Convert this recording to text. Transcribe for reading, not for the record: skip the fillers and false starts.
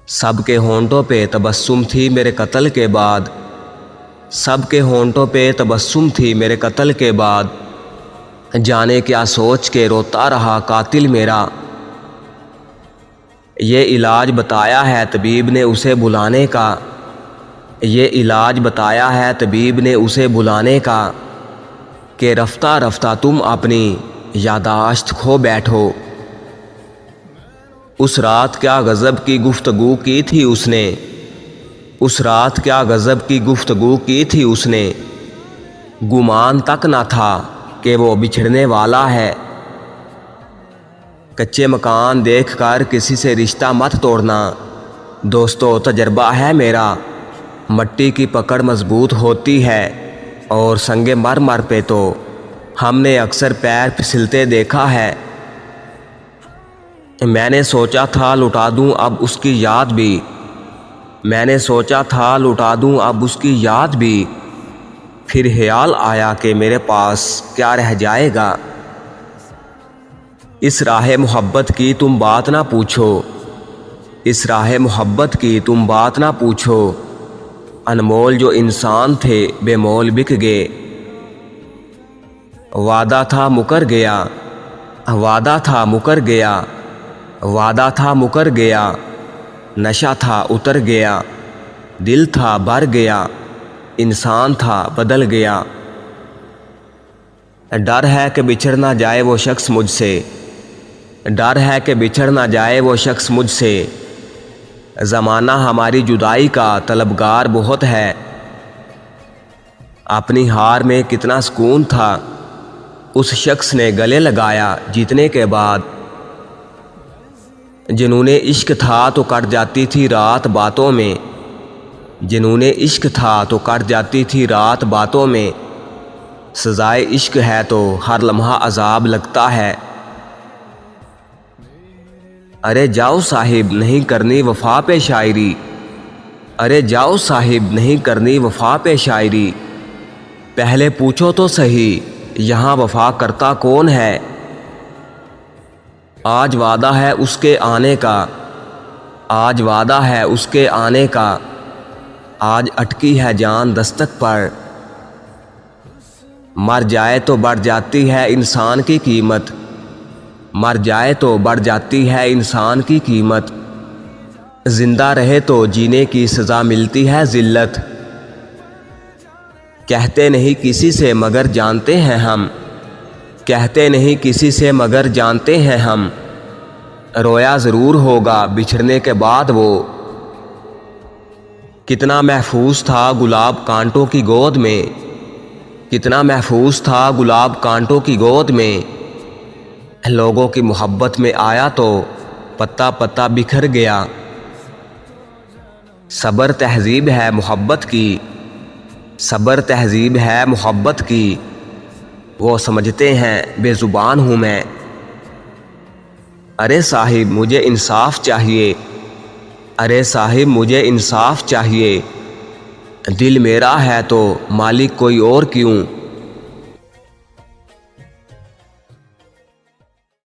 سب کے ہونٹوں پہ تبسم تھی میرے قتل کے بعد، سب کے ہونٹوں پہ تبسم تھی میرے قتل کے بعد، جانے کیا سوچ کے روتا رہا قاتل میرا۔ یہ علاج بتایا ہے طبیب نے اسے بلانے کا، یہ علاج بتایا ہے طبیب نے اسے بلانے کا، کہ رفتہ رفتہ تم اپنی یادداشت کھو بیٹھو۔ اس رات کیا غضب کی گفتگو کی تھی اس نے، اس رات کیا غضب کی گفتگو کی تھی اس نے، گمان تک نہ تھا کہ وہ بچھڑنے والا ہے۔ کچے مکان دیکھ کر کسی سے رشتہ مت توڑنا دوستو، تجربہ ہے میرا، مٹی کی پکڑ مضبوط ہوتی ہے اور سنگ مرمر پہ تو ہم نے اکثر پیر پھسلتے دیکھا ہے۔ میں نے سوچا تھا لٹا دوں اب اس کی یاد بھی، میں نے سوچا تھا لٹا دوں اب اس کی یاد بھی، پھر خیال آیا کہ میرے پاس کیا رہ جائے گا۔ اس راہ محبت کی تم بات نہ پوچھو، اس راہ محبت کی تم بات نہ پوچھو، انمول جو انسان تھے بے مول بک گئے۔ وعدہ تھا مکر گیا، وعدہ تھا مکر گیا، وعدہ تھا مکر گیا، نشہ تھا اتر گیا، دل تھا بھر گیا، انسان تھا بدل گیا۔ ڈر ہے کہ بچھڑ نہ جائے وہ شخص مجھ سے، ڈر ہے کہ بچھڑ نہ جائے وہ شخص مجھ سے، زمانہ ہماری جدائی کا طلبگار بہت ہے۔ اپنی ہار میں کتنا سکون تھا اس شخص نے گلے لگایا جیتنے کے بعد، جنون عشق تھا تو کٹ جاتی تھی رات باتوں میں، جنون عشق تھا تو کٹ جاتی تھی رات باتوں میں، سزائے عشق ہے تو ہر لمحہ عذاب لگتا ہے۔ ارے جاؤ صاحب نہیں کرنی وفا پہ شاعری، ارے جاؤ صاحب نہیں کرنی وفا پہ شاعری، پہلے پوچھو تو صحیح یہاں وفا کرتا کون ہے۔ آج وعدہ ہے اس کے آنے کا، آج وعدہ ہے اس کے آنے کا، آج اٹکی ہے جان دستک پر، مر جائے تو بڑھ جاتی ہے انسان کی قیمت، مر جائے تو بڑھ جاتی ہے انسان کی قیمت، زندہ رہے تو جینے کی سزا ملتی ہے ذلت۔ کہتے نہیں کسی سے مگر جانتے ہیں ہم، کہتے نہیں کسی سے مگر جانتے ہیں ہم، رویا ضرور ہوگا بچھڑنے کے بعد وہ، کتنا محفوظ تھا گلاب کانٹوں کی گود میں، کتنا محفوظ تھا گلاب کانٹوں کی گود میں، لوگوں کی محبت میں آیا تو پتا پتا بکھر گیا۔ صبر تہذیب ہے محبت کی، صبر تہذیب ہے محبت کی، وہ سمجھتے ہیں بے زبان ہوں میں۔ ارے صاحب مجھے انصاف چاہیے، ارے صاحب مجھے انصاف چاہیے، دل میرا ہے تو مالک کوئی اور کیوں۔